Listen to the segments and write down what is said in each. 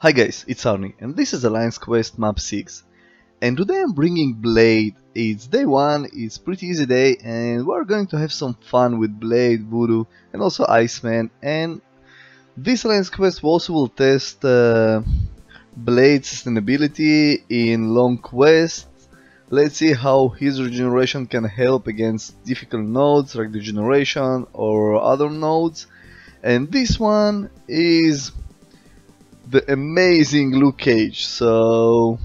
Hi guys, it's Arnie, and this is Alliance Quest Map 6. And today I'm bringing Blade. It's day 1, it's pretty easy day, and we're going to have some fun with Blade, Voodoo, and also Iceman. And this Alliance Quest also will test Blade sustainability in long quests. Let's see how his regeneration can help against difficult nodes like regeneration or other nodes. And this one is the amazing Luke Cage. So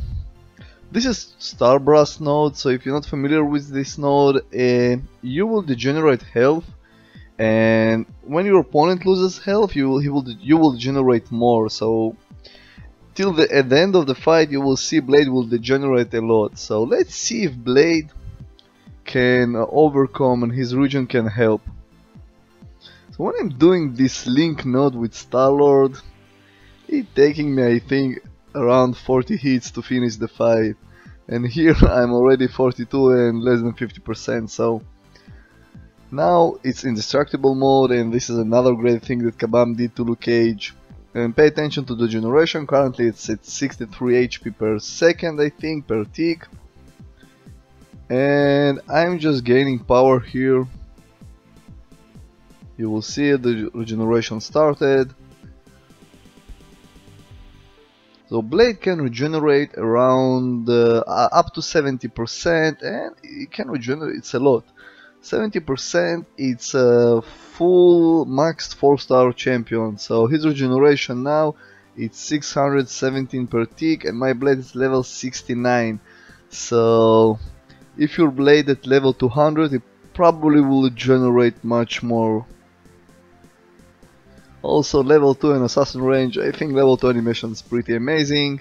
this is Starburst node, so if you're not familiar with this node, you will degenerate health, and when your opponent loses health, you will generate more. So at the end of the fight, you will see Blade will degenerate a lot. So let's see if Blade can overcome and his regen can help. So when I'm doing this link node with Star-Lord, it's taking me, I think, around 40 hits to finish the fight, and here I'm already 42 and less than 50%. So now it's indestructible mode, and this is another great thing that Kabam did to Luke Cage. And pay attention to the generation. Currently it's at 63 HP per second, I think, per tick, and I'm just gaining power here. You will see the regeneration started. So Blade can regenerate around up to 70%, and it can regenerate, it's a lot. 70%, it's a full maxed 4-star champion. So his regeneration now, it's 617 per tick, and my Blade is level 69. So if your Blade at level 200, it probably will generate much more. Also level 2 and assassin range, I think level 2 animation is pretty amazing.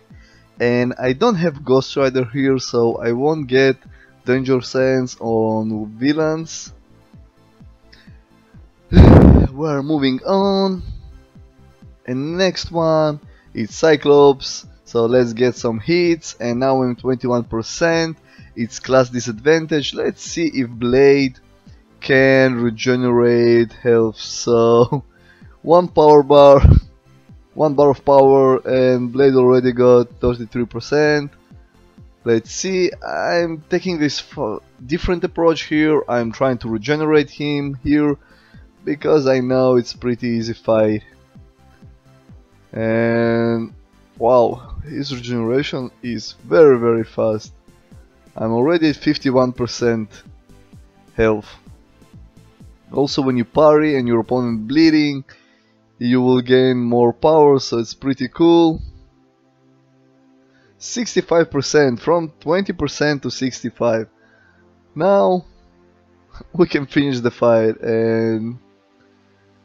And I don't have Ghost Rider here, so I won't get danger sense on villains. We're moving on. And next one is Cyclops, so let's get some hits. And now I'm 21%, it's class disadvantage. Let's see if Blade can regenerate health. So one bar of power, and Blade already got 33%. Let's see, I'm taking this different approach here. I'm trying to regenerate him here because I know it's pretty easy fight. And wow, his regeneration is very fast. I'm already at 51% health. Also, when you parry and your opponent bleeding, you will gain more power, so it's pretty cool. 65%, from 20% to 65. Now we can finish the fight, and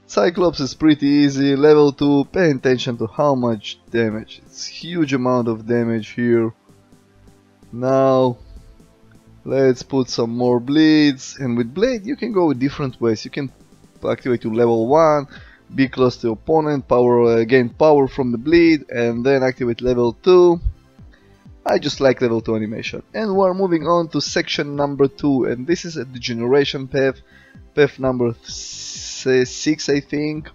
Cyclops is pretty easy. Level 2, pay attention to how much damage. It's huge amount of damage here. Now let's put some more bleeds, and with Blade you can go different ways. You can activate to level 1, be close to your opponent, gain power from the bleed, and then activate level 2. I just like level 2 animation. And we're moving on to section number 2, and this is a degeneration path number 6, I think.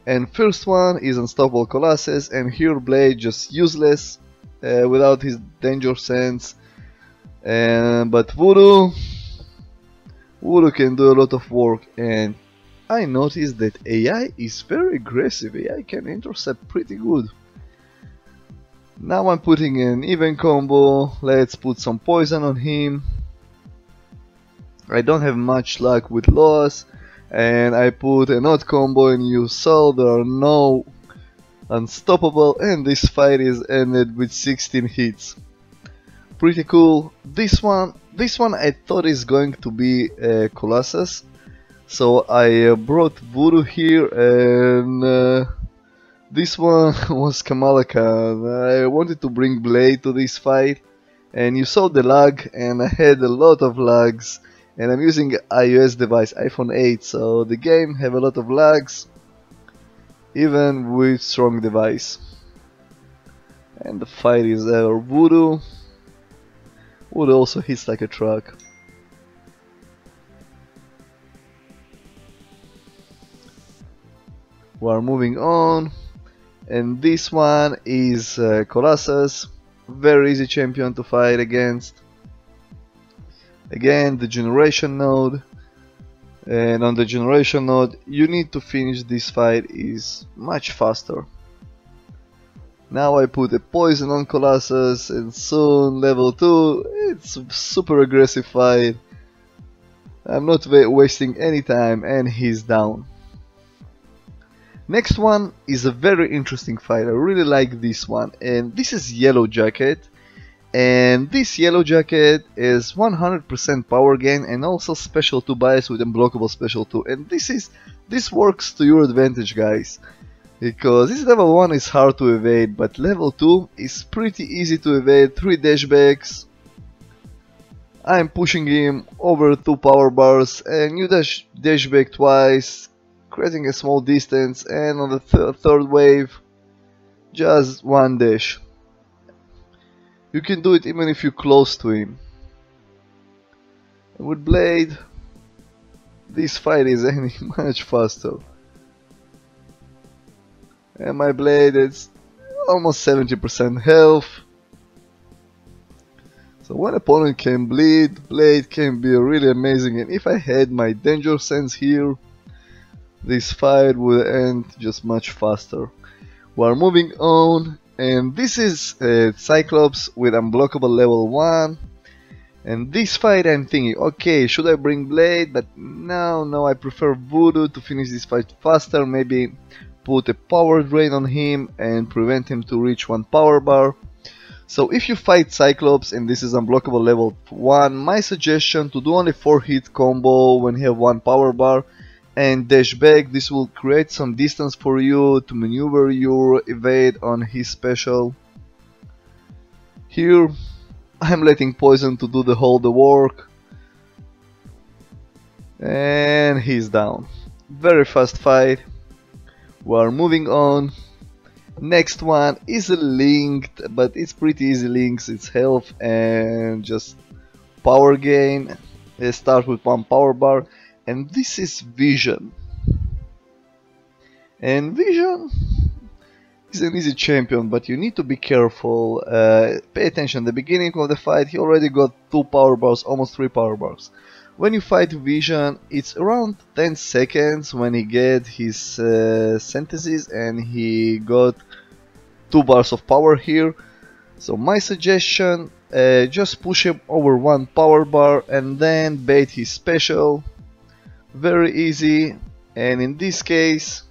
And first one is Unstoppable Colossus, and here Blade just useless without his danger sense. But Voodoo can do a lot of work, and I noticed that AI is very aggressive. AI can intercept pretty good. Now I'm putting an even combo. Let's put some poison on him. I don't have much luck with loss, and I put an odd combo, and you saw there are no unstoppable, and this fight is ended with 16 hits. Pretty cool. This one I thought is going to be Colossus. So I brought Voodoo here, and this one was Kamala Khan. I wanted to bring Blade to this fight, and you saw the lag, and I had a lot of lags, and I'm using iOS device, iPhone 8, so the game have a lot of lags, even with strong device. And the fight is there. Voodoo also hits like a truck. We are moving on, And this one is Colossus, very easy champion to fight against. Again, the generation node, and on the generation node you need to finish this fight is much faster. Now I put a poison on Colossus and soon level 2, it's a super aggressive fight. I'm not wasting any time and he's down. Next one is a very interesting fight, I really like this one, and this is Yellow Jacket. And this Yellow Jacket is 100% power gain and also special 2 bias with unblockable special 2, and this works to your advantage, guys, because this level 1 is hard to evade, but level 2 is pretty easy to evade. 3 dashbacks, I'm pushing him over 2 power bars and you dashback twice, creating a small distance, and on the third wave just 1 dash. You can do it even if you're close to him. And with Blade, this fight is ending much faster. And my Blade is almost 70% health. So when opponent can bleed, Blade can be really amazing, and if I had my danger sense here, this fight would end just much faster. We are moving on. And this is Cyclops with unblockable level 1. And this fight I'm thinking, okay, should I bring Blade? But no, I prefer Voodoo to finish this fight faster. Maybe put a power drain on him and prevent him to reach 1 power bar. So if you fight Cyclops and this is unblockable level 1, my suggestion to do only 4 hit combo when you have 1 power bar and dash back. This will create some distance for you to maneuver your evade on his special. Here I'm letting poison to do the work, and he's down. Very fast fight. We are moving on. Next one is a linked, but it's pretty easy links. It's health and just power gain. They start with 1 power bar. And this is Vision. And Vision is an easy champion, but you need to be careful. Pay attention, at the beginning of the fight he already got 2 power bars, almost 3 power bars. When you fight Vision, it's around 10 seconds when he get his synthesis, and he got 2 bars of power here. So my suggestion, just push him over 1 power bar and then bait his special. Very easy, and in this case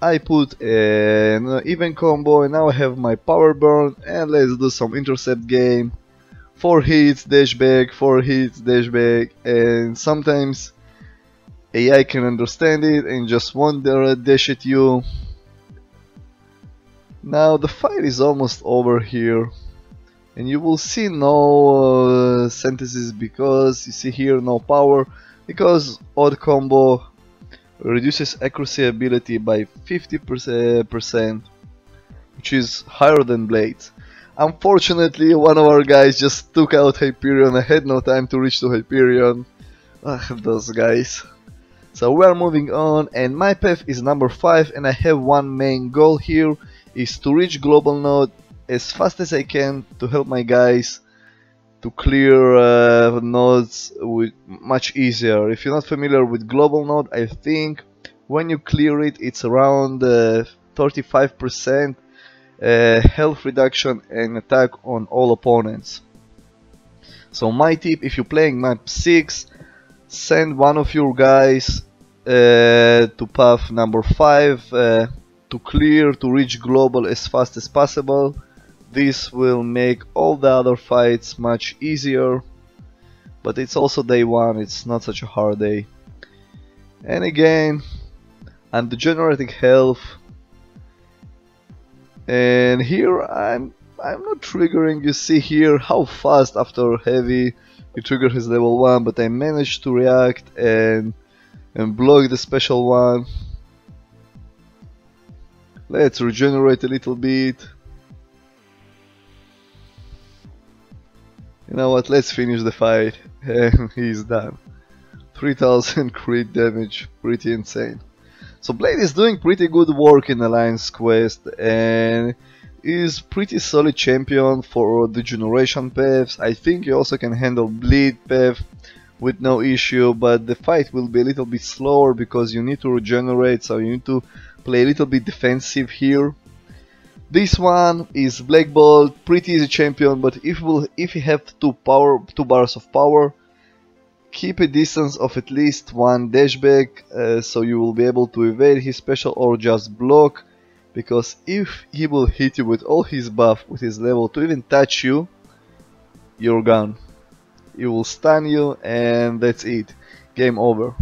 I put an even combo, and now I have my power burn, and let's do some intercept game. 4 hits, dash back, 4 hits, dash back, and sometimes AI can understand it and just won't dash at you. Now the fight is almost over here, and you will see no synthesis because you see here no power. Because odd combo reduces accuracy ability by 50%, which is higher than Blades. Unfortunately, one of our guys just took out Hyperion. I had no time to reach to Hyperion. Those guys. So we are moving on, and my path is number 5, and I have one main goal here, is to reach global node as fast as I can to help my guys to clear nodes much easier. If you're not familiar with global node, I think when you clear it, it's around 35% health reduction and attack on all opponents. So my tip, if you're playing map 6, send one of your guys to path number 5 to clear, to reach global as fast as possible. This will make all the other fights much easier, but it's also day 1, it's not such a hard day. And again, I'm degenerating health, and here I'm not triggering. You see here how fast after heavy he triggered his level 1, but I managed to react and block the special one. Let's regenerate a little bit. You know what, let's finish the fight, and he's done. 3000 crit damage, pretty insane. So Blade is doing pretty good work in Alliance Quest and is pretty solid champion for the generation paths. I think he also can handle bleed path with no issue, but the fight will be a little bit slower because you need to regenerate, so you need to play a little bit defensive here. This one is Black Bolt, pretty easy champion, but if you have two bars of power, keep a distance of at least one dashback, so you will be able to evade his special or just block. Because if he will hit you with all his buff, with his level, to even touch you, you're gone. He will stun you and that's it. Game over.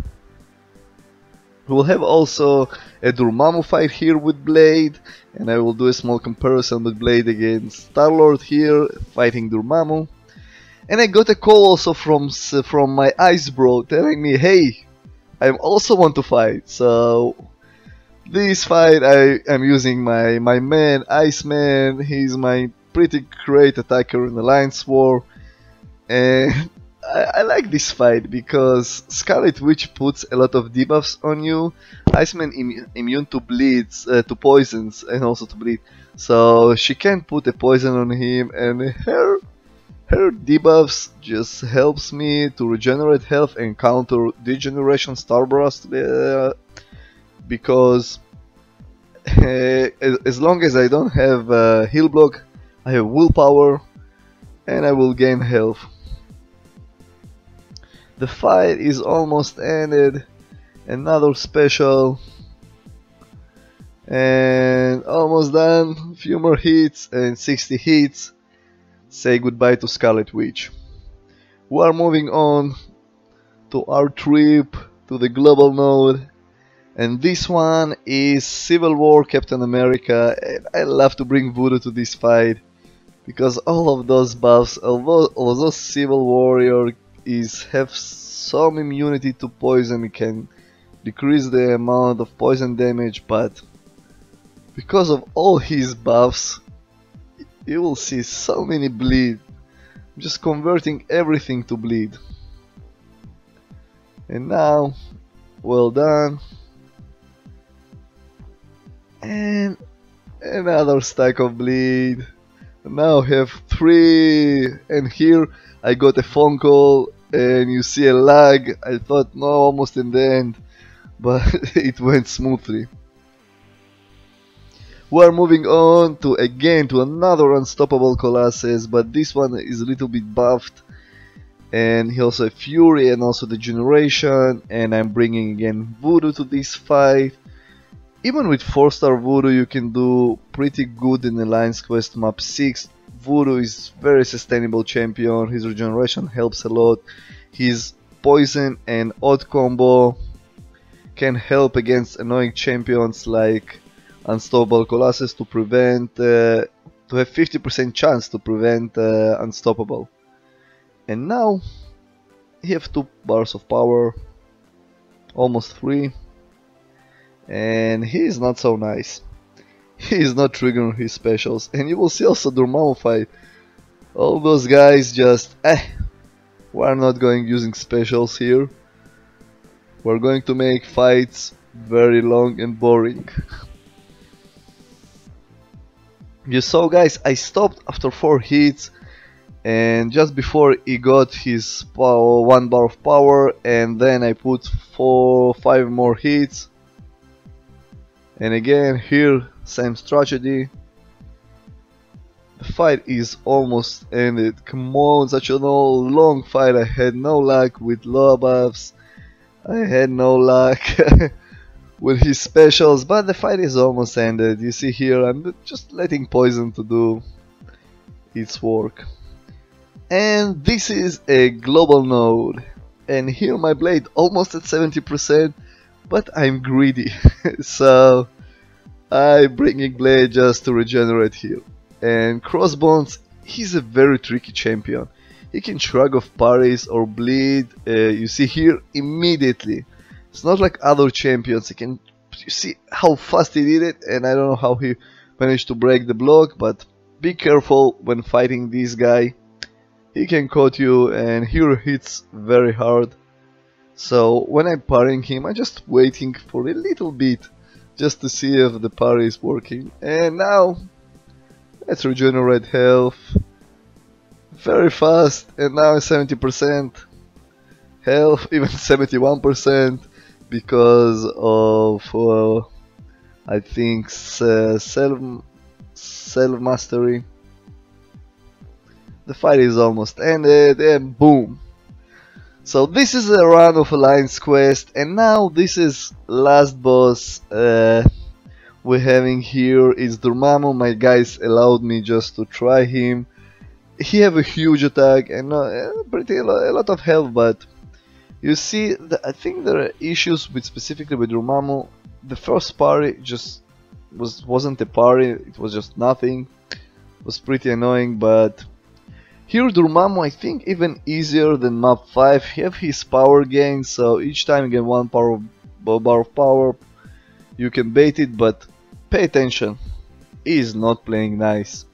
We will have also a DORMAMMU fight here with Blade, and I will do a small comparison with Blade against Star-Lord here, fighting DORMAMMU. And I got a call also from my Ice Bro telling me, hey, I also want to fight. So this fight I am using my man, Iceman. He's my pretty great attacker in Alliance War. And I like this fight because Scarlet Witch puts a lot of debuffs on you. Iceman immune to bleeds, to poisons and also to bleed. So she can put a poison on him, and her debuffs just helps me to regenerate health and counter Degeneration Starburst. Because as long as I don't have heal block, I have willpower and I will gain health. The fight is almost ended. Another special and almost done. Few more hits and 60 hits. Say goodbye to Scarlet Witch. We are moving on to our trip to the global node. And this one is Civil War Captain America, and I love to bring Voodoo to this fight because all of those buffs, all those Civil Warrior have some immunity to poison. It can decrease the amount of poison damage, but because of all his buffs, you will see so many bleed. I'm just converting everything to bleed. And now, well done. And another stack of bleed. Now I have 3, and here I got a phone call and you see a lag. I thought no, almost in the end, but it went smoothly. We are moving on to another unstoppable Colossus, but this one is a little bit buffed, and he also has Fury and also the Generation, and I'm bringing again Voodoo to this fight. Even with 4-star Voodoo you can do pretty good in Alliance Quest map 6. Voodoo is very sustainable champion, his regeneration helps a lot, his poison and odd combo can help against annoying champions like Unstoppable Colossus to prevent, to have 50% chance to prevent Unstoppable. And now he have 2 bars of power, almost 3. And he is not so nice. He is not triggering his specials, and you will see also DORMAMMU fight. All those guys just we're not going using specials here. We're going to make fights very long and boring. You saw, guys, I stopped after 4 hits, and just before he got his 1 bar of power, and then I put 5 more hits. And again here, same strategy. The fight is almost ended. Come on, such a long fight. I had no luck with low buffs. I had no luck with his specials, but the fight is almost ended. You see here, I'm just letting poison to do its work. And this is a global node. And here my blade almost at 70%. But I'm greedy, so I'm bringing Blade just to regenerate heal. And Crossbones, he's a very tricky champion. He can shrug off parries or bleed, you see here, immediately. It's not like other champions, you see how fast he did it, and I don't know how he managed to break the block, but be careful when fighting this guy. He can caught you, and here hits very hard. So when I'm parrying him, I'm just waiting for a little bit just to see if the parry is working. And now let's regenerate health very fast, and now 70% health, even 71% because of I think self mastery. The fight is almost ended, and boom. So this is a run of Alliance Quest, and now this is last boss we're having here is DORMAMMU. My guys allowed me just to try him. He have a huge attack and a lot of health, but you see, I think there are issues with specifically with DORMAMMU. The first parry just wasn't a parry; it was just nothing. It was pretty annoying, but here DORMAMMU I think even easier than map 5. He have his power gain, so each time you get one bar of power, you can bait it, but pay attention, he is not playing nice.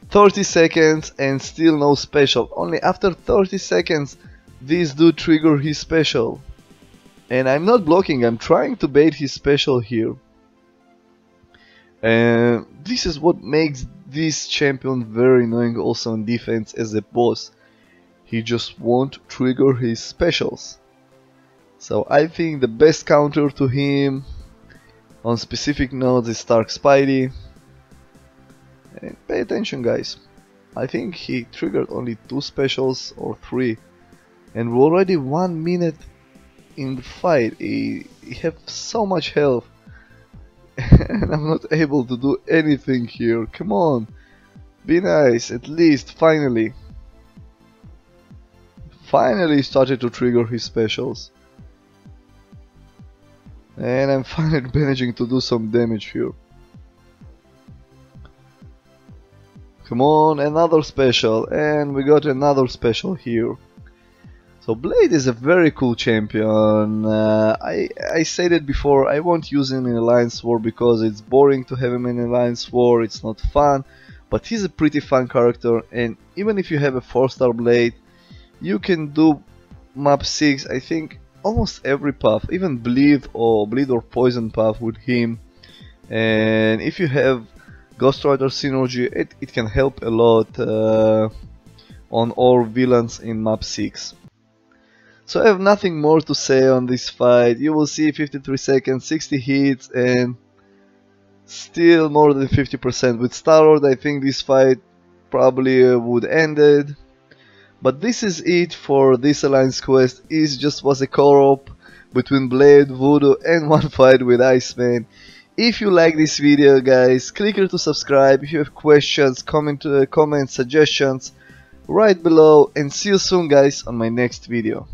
30 seconds and still no special. Only after 30 seconds this dude trigger his special. And I'm not blocking, I'm trying to bait his special here. And this is what makes this champion very annoying also in defense as a boss. He just won't trigger his specials. So I think the best counter to him on specific nodes is Stark Spidey. And pay attention, guys. I think he triggered only 2 specials or 3. And we're already 1 minute in the fight. He have so much health. And I'm not able to do anything here. Come on. Be nice, at least, finally. Finally started to trigger his specials. And I'm finally managing to do some damage here. Come on, another special, and we got another special here. So Blade is a very cool champion. I said it before, I won't use him in Alliance War because it's boring to have him in Alliance War, it's not fun. But he's a pretty fun character, and even if you have a 4-star Blade, you can do map 6, I think, almost every path, even bleed or poison path with him. And if you have Ghost Rider synergy, it can help a lot on all villains in map 6. So I have nothing more to say on this fight. You will see 53 seconds, 60 hits, and still more than 50%. With Star-Lord I think this fight probably would ended. But this is it for this Alliance quest. It just was a co-op between Blade, Voodoo and one fight with Iceman. If you like this video, guys, click here to subscribe. If you have questions, comment, suggestions, right below, and see you soon, guys, on my next video.